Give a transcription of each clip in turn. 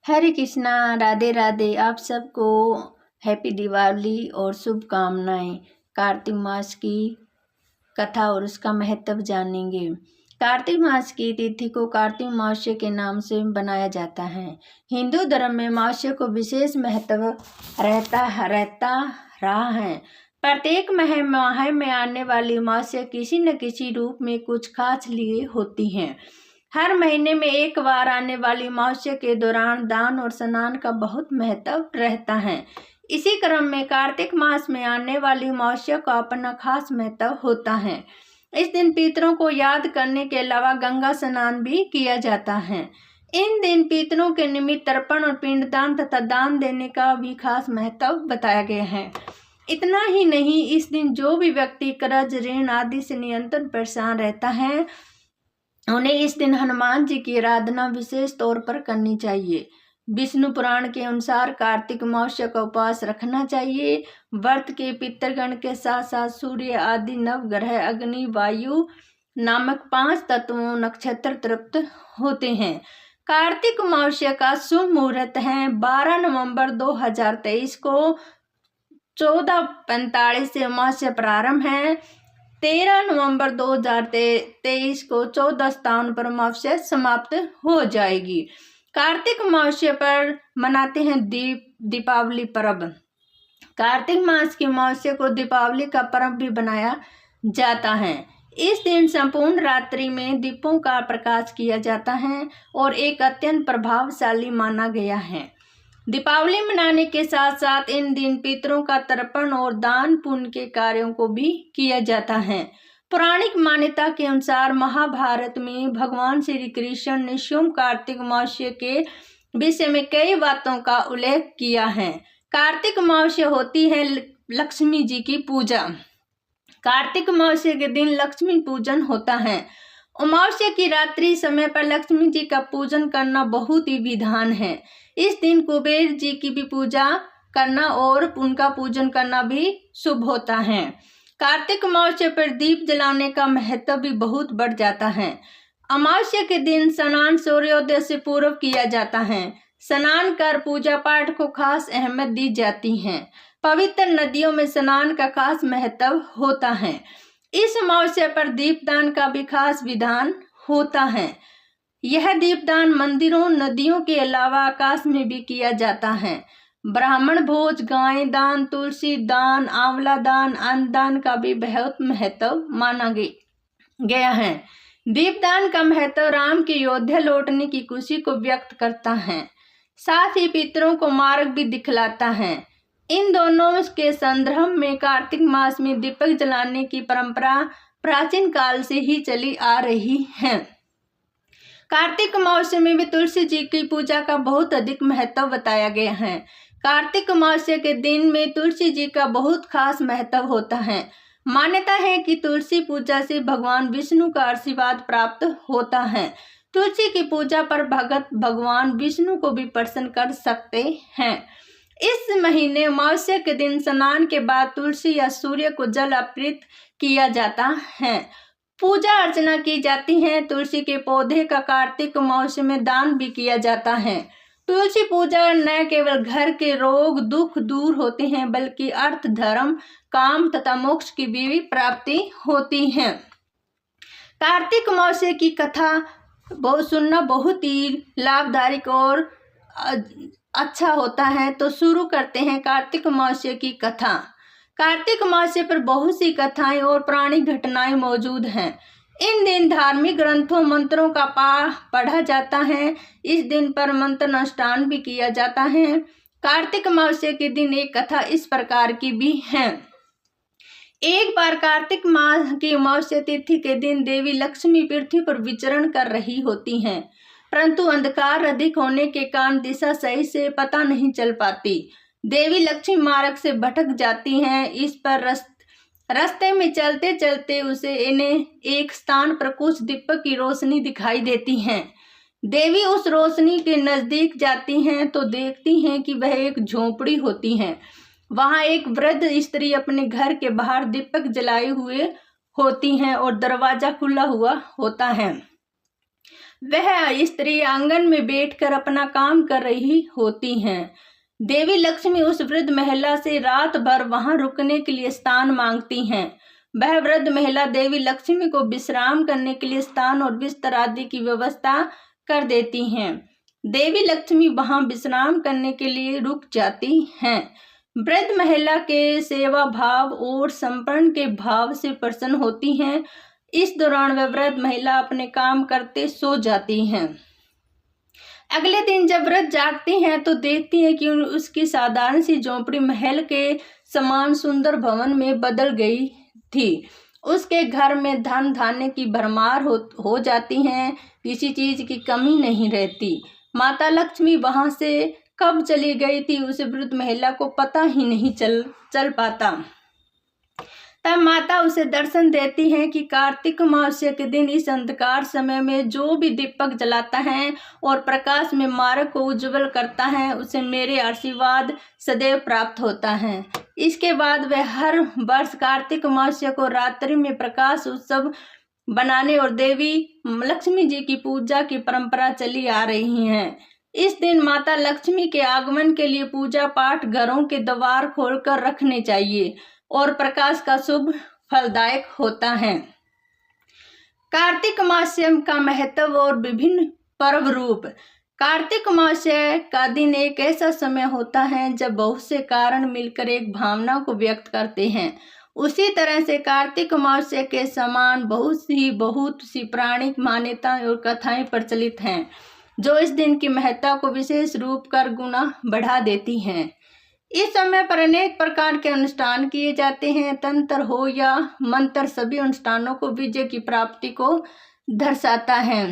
हरे कृष्णा, राधे राधे। आप सबको हैप्पी दिवाली और शुभकामनाएं। कार्तिक मास की कथा और उसका महत्व जानेंगे। कार्तिक मास की तिथि को कार्तिक अमावस्या के नाम से बनाया जाता है। हिंदू धर्म में अमावस्या को विशेष महत्व रहता रहा है। प्रत्येक माह में आने वाली अमावस्या किसी न किसी रूप में कुछ खास लिए होती हैं। हर महीने में एक बार आने वाली अमावस्या के दौरान दान और स्नान का बहुत महत्व रहता है। इसी क्रम में कार्तिक मास में आने वाली अमावस्या का अपना खास महत्व होता है। इस दिन पितरों को याद करने के अलावा गंगा स्नान भी किया जाता है। इन दिन पितरों के निमित्त तर्पण और पिंडदान तथा दान देने का भी खास महत्व बताया गया है। इतना ही नहीं, इस दिन जो भी व्यक्ति कर्ज, ऋण आदि से निरंतर परेशान रहता है, उन्हें इस दिन हनुमान जी की आराधना विशेष तौर पर करनी चाहिए। विष्णु पुराण के अनुसार कार्तिक अमावस्या का उपवास रखना चाहिए। व्रत के पितरगण के साथ साथ सूर्य आदि नवग्रह, अग्नि, वायु नामक 5 तत्वों नक्षत्र तृप्त होते हैं। कार्तिक अमावस्या का शुभ मुहूर्त है 12 नवंबर 2023 को 14:45 से अमावस्या प्रारंभ है। 13 नवंबर 2023 को 14:57 पर अमावस्या समाप्त हो जाएगी। कार्तिक अमावस्या पर मनाते हैं दीपावली पर्व। कार्तिक मास की अमावस्या को दीपावली का पर्व भी बनाया जाता है। इस दिन संपूर्ण रात्रि में दीपों का प्रकाश किया जाता है और एक अत्यंत प्रभावशाली माना गया है। दीपावली मनाने के साथ साथ इन दिन पितरों का तर्पण और दान पुण्य के कार्यों को भी किया जाता है। पौराणिक मान्यता के अनुसार महाभारत में भगवान श्री कृष्ण ने शुभ कार्तिक अमावस्या के विषय में कई बातों का उल्लेख किया है। कार्तिक अमावस्या होती है लक्ष्मी जी की पूजा। कार्तिक अमावस्या के दिन लक्ष्मी पूजन होता है। अमावस्या की रात्रि समय पर लक्ष्मी जी का पूजन करना बहुत ही विधान है। इस दिन कुबेर जी की भी पूजा करना और उनका पूजन करना भी शुभ होता है। कार्तिक अमावस्या पर दीप जलाने का महत्व भी बहुत बढ़ जाता है। अमावस्या के दिन स्नान सूर्योदय से पूर्व किया जाता है। स्नान कर पूजा पाठ को खास अहमियत दी जाती है। पवित्र नदियों में स्नान का खास महत्व होता है। इस अमावस्या पर दीपदान का भी खास विधान होता है। यह दीपदान मंदिरों, नदियों के अलावा आकाश में भी किया जाता है। ब्राह्मण भोज, गाय दान, तुलसी दान, आंवला दान, अन्न दान का भी बहुत महत्व माना गया है। दीपदान का महत्व राम के अयोध्या लौटने की खुशी को व्यक्त करता है, साथ ही पितरों को मार्ग भी दिखलाता है। इन दोनों के संदर्भ में कार्तिक मास में दीपक जलाने की परंपरा प्राचीन काल से ही चली आ रही है। कार्तिक अमावस्या में भी तुलसी जी की पूजा का बहुत अधिक महत्व बताया गया है। कार्तिक अमावस्या के दिन में तुलसी जी का बहुत खास महत्व होता है। मान्यता है कि तुलसी पूजा से भगवान विष्णु का आशीर्वाद प्राप्त होता है। तुलसी की पूजा पर भगत भगवान विष्णु को भी प्रसन्न कर सकते हैं। इस महीने अमावस्या के दिन स्नान के बाद तुलसी या सूर्य को जल अर्पित किया जाता है, पूजा अर्चना की जाती है। तुलसी के पौधे का कार्तिक अमावस्या में दान भी किया जाता है। तुलसी पूजा न केवल घर के रोग दुख दूर होते हैं, बल्कि अर्थ, धर्म, काम तथा मोक्ष की भी प्राप्ति होती है। कार्तिक अमावस्या की कथा सुनना बहुत ही लाभदायक और अच्छा होता है। तो शुरू करते हैं कार्तिक अमावस्या की कथा। कार्तिक अमावस्या पर बहुत सी कथाएं और पौराणिक घटनाएं मौजूद हैं। इन दिन धार्मिक ग्रंथों, मंत्रों का पढ़ा जाता है। इस दिन पर मंत्र अनुष्ठान भी किया जाता है। कार्तिक अमावस्या के दिन एक कथा इस प्रकार की भी है। एक बार कार्तिक मास की अमावस्या तिथि के दिन देवी लक्ष्मी पृथ्वी पर विचरण कर रही होती हैं, परंतु अंधकार अधिक होने के कारण दिशा सही से पता नहीं चल पाती। देवी लक्ष्मी मार्ग से भटक जाती हैं। इस पर रास्ते में चलते चलते इन्हें एक स्थान पर कुछ दीपक की रोशनी दिखाई देती है। देवी उस रोशनी के नजदीक जाती हैं तो देखती हैं कि वह एक झोपड़ी होती है। वहां एक वृद्ध स्त्री अपने घर के बाहर दीपक जलाए हुए होती हैं और दरवाजा खुला हुआ होता है। वह स्त्री आंगन में बैठकर अपना काम कर रही होती हैं। देवी लक्ष्मी उस वृद्ध महिला से रात भर वहां रुकने के लिए स्थान मांगती हैं। वह वृद्ध महिला देवी लक्ष्मी को विश्राम करने के लिए स्थान और बिस्तर आदि की व्यवस्था कर देती हैं। देवी लक्ष्मी वहां विश्राम करने के लिए रुक जाती हैं। वृद्ध महिला के सेवा भाव और समर्पण के भाव से प्रसन्न होती हैं। इस दौरान वह वृद्ध महिला अपने काम करते सो जाती हैं। अगले दिन जब वृद्ध जागती हैं तो देखती हैं कि उसकी साधारण सी झोंपड़ी महल के समान सुंदर भवन में बदल गई थी। उसके घर में धन धान्य की भरमार हो जाती है, किसी चीज की कमी नहीं रहती। माता लक्ष्मी वहां से कब चली गई थी उस वृद्ध महिला को पता ही नहीं चल पाता। तब माता उसे दर्शन देती हैं कि कार्तिक अमावस्या के दिन इस अंधकार समय में जो भी दीपक जलाता है और प्रकाश में मार्ग को उज्जवल करता है उसे मेरे आशीर्वाद सदैव प्राप्त होता है। इसके बाद वह हर वर्ष कार्तिक अमावस्या को रात्रि में प्रकाश उत्सव बनाने और देवी लक्ष्मी जी की पूजा की परंपरा चली आ रही है। इस दिन माता लक्ष्मी के आगमन के लिए पूजा पाठ घरों के द्वार खोलकर रखने चाहिए और प्रकाश का शुभ फलदायक होता है। कार्तिक अमावस्या का महत्व और विभिन्न पर्व रूप। कार्तिक अमावस्या का दिन एक ऐसा समय होता है जब बहुत से कारण मिलकर एक भावना को व्यक्त करते हैं। उसी तरह से कार्तिक अमावस्या के समान बहुत सी पौराणिक मान्यताएं और कथाएं प्रचलित हैं जो इस दिन की महत्ता को विशेष रूप कर गुना बढ़ा देती हैं। इस समय पर अनेक प्रकार के अनुष्ठान किए जाते हैं। तंत्र हो या मंत्र, सभी अनुष्ठानों को विजय की प्राप्ति को दर्शाता है।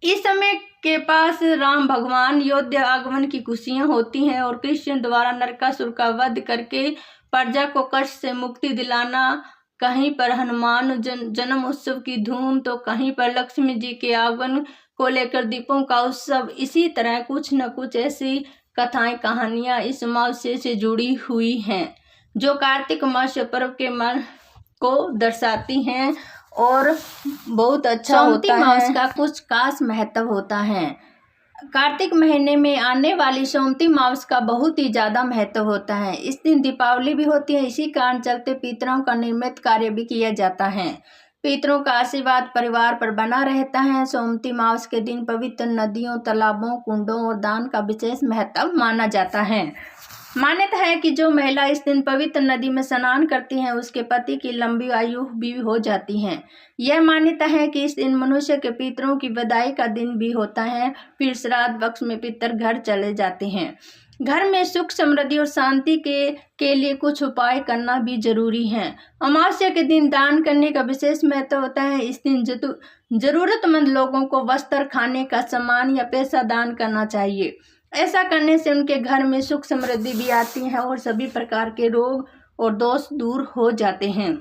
इस समय के पास राम भगवान योद्धा आगमन की खुशियां होती हैं और कृष्ण द्वारा नरकासुर का वध करके प्रजा को कष्ट से मुक्ति दिलाना। कहीं पर हनुमान जन्म उत्सव की धूम तो कहीं पर लक्ष्मी जी के आगमन को लेकर दीपों का उत्सव। इसी तरह कुछ न कुछ ऐसी कथाएं कहानियां इस अमावस्या से जुड़ी हुई हैं जो कार्तिक अमावस्या पर्व के मन को दर्शाती हैं और बहुत अच्छा होता है। मास का कुछ खास महत्व होता है। कार्तिक महीने में आने वाली सोमती मास का बहुत ही ज़्यादा महत्व होता है। इस दिन दीपावली भी होती है। इसी कारण चलते पितरों का नियमित कार्य भी किया जाता है। पितरों का आशीर्वाद परिवार पर बना रहता है। सोमती मास के दिन पवित्र नदियों, तालाबों, कुंडों और दान का विशेष महत्व माना जाता है। मान्यता है कि जो महिला इस दिन पवित्र नदी में स्नान करती है उसके पति की लंबी आयु भी हो जाती है। यह मान्यता है कि इस दिन मनुष्य के पितरों की विदाई का दिन भी होता है। फिर श्राद्ध पक्ष में पितर घर चले जाते हैं। घर में सुख समृद्धि और शांति के लिए कुछ उपाय करना भी जरूरी है। अमावस्या के दिन दान करने का विशेष महत्व होता है। इस दिन जरूरतमंद लोगों को वस्त्र, खाने का सामान या पैसा दान करना चाहिए। ऐसा करने से उनके घर में सुख समृद्धि भी आती है और सभी प्रकार के रोग और दोष दूर हो जाते हैं।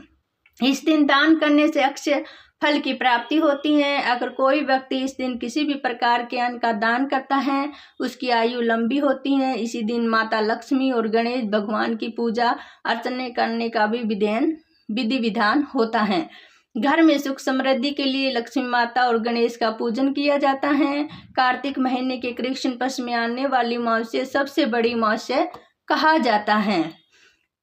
इस दिन दान करने से अक्षय फल की प्राप्ति होती है। अगर कोई व्यक्ति इस दिन किसी भी प्रकार के अन्न का दान करता है उसकी आयु लंबी होती है। इसी दिन माता लक्ष्मी और गणेश भगवान की पूजा अर्चना करने का भी विधि विधान होता है। घर में सुख समृद्धि के लिए लक्ष्मी माता और गणेश का पूजन किया जाता है। कार्तिक महीने के कृष्ण पक्ष में आने वाली अमावस्या सबसे बड़ी अमावस्या कहा जाता है।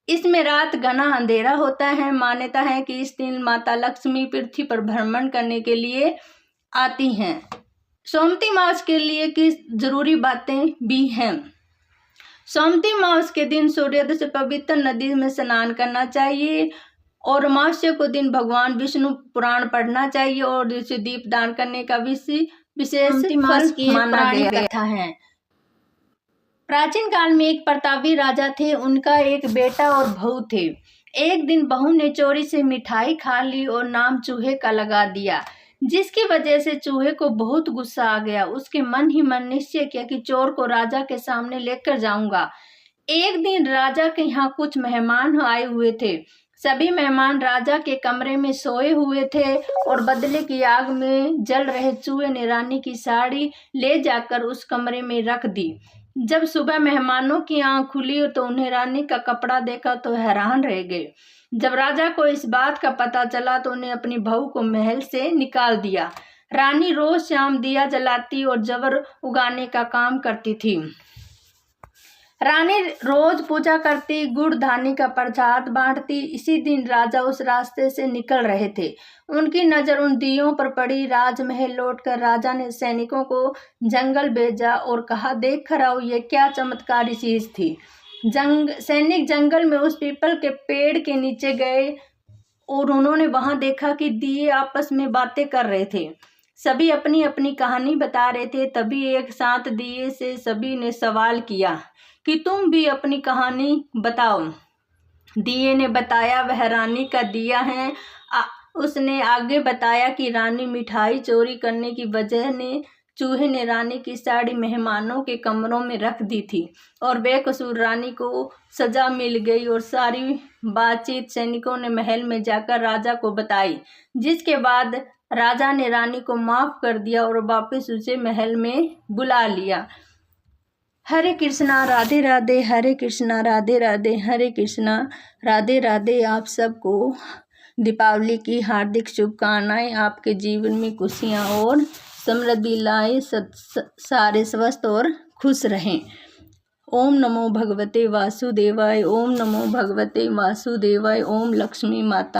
इसमें रात घना अंधेरा होता है। मान्यता है कि इस दिन माता लक्ष्मी पृथ्वी पर भ्रमण करने के लिए आती हैं। सोमती मास के लिए कुछ जरूरी बातें भी हैं। सोमती मास के दिन सूर्योदय से पवित्र नदी में स्नान करना चाहिए और अमावस्या को दिन भगवान विष्णु पुराण पढ़ना चाहिए और इसे दीप दान करने का विशेष फल माना गया है। प्राचीन काल में एक प्रतापी राजा थे। उनका एक बेटा और बहू थे। एक दिन बहू ने चोरी से मिठाई खा ली और नाम चूहे का लगा दिया, जिसकी वजह से चूहे को बहुत गुस्सा आ गया। उसके मन ही मन निश्चय किया कि चोर को राजा के सामने लेकर जाऊंगा। एक दिन राजा के यहाँ कुछ मेहमान आए हुए थे। सभी मेहमान राजा के कमरे में सोए हुए थे और बदले की आग में जल रहे चूहे ने रानी की साड़ी ले जाकर उस कमरे में रख दी। जब सुबह मेहमानों की आंख खुली तो उन्हें रानी का कपड़ा देखा तो हैरान रह गए। जब राजा को इस बात का पता चला तो उन्हें अपनी बहू को महल से निकाल दिया। रानी रोज शाम दिया जलाती और जबर उगाने का काम करती थी। रानी रोज पूजा करती, गुड़ धानी का प्रसाद बांटती। इसी दिन राजा उस रास्ते से निकल रहे थे। उनकी नजर उन दियों पर पड़ी। राजमहल लौटकर राजा ने सैनिकों को जंगल भेजा और कहा, देख कर आओ ये क्या चमत्कारी चीज थी। सैनिक जंगल में उस पीपल के पेड़ के नीचे गए और उन्होंने वहां देखा कि दिए आपस में बातें कर रहे थे। सभी अपनी अपनी कहानी बता रहे थे। तभी एक साथ दिए से सभी ने सवाल किया कि तुम भी अपनी कहानी बताओ। दिए ने बताया, वह रानी का दिया है। उसने आगे बताया कि रानी मिठाई चोरी करने की वजह ने चूहे ने रानी की साड़ी मेहमानों के कमरों में रख दी थी और बेकसूर रानी को सजा मिल गई। और सारी बातचीत सैनिकों ने महल में जाकर राजा को बताई, जिसके बाद राजा ने रानी को माफ कर दिया और वापस उसे महल में बुला लिया। हरे कृष्णा राधे राधे, हरे कृष्णा राधे राधे, हरे कृष्णा राधे राधे। आप सबको दीपावली की हार्दिक शुभकामनाएं। आपके जीवन में खुशियां और समृद्धि लाए, सारे स्वस्थ और खुश रहें। ओम नमो भगवते वासुदेवाय, ओम नमो भगवते वासुदेवाय, ओम लक्ष्मी माता।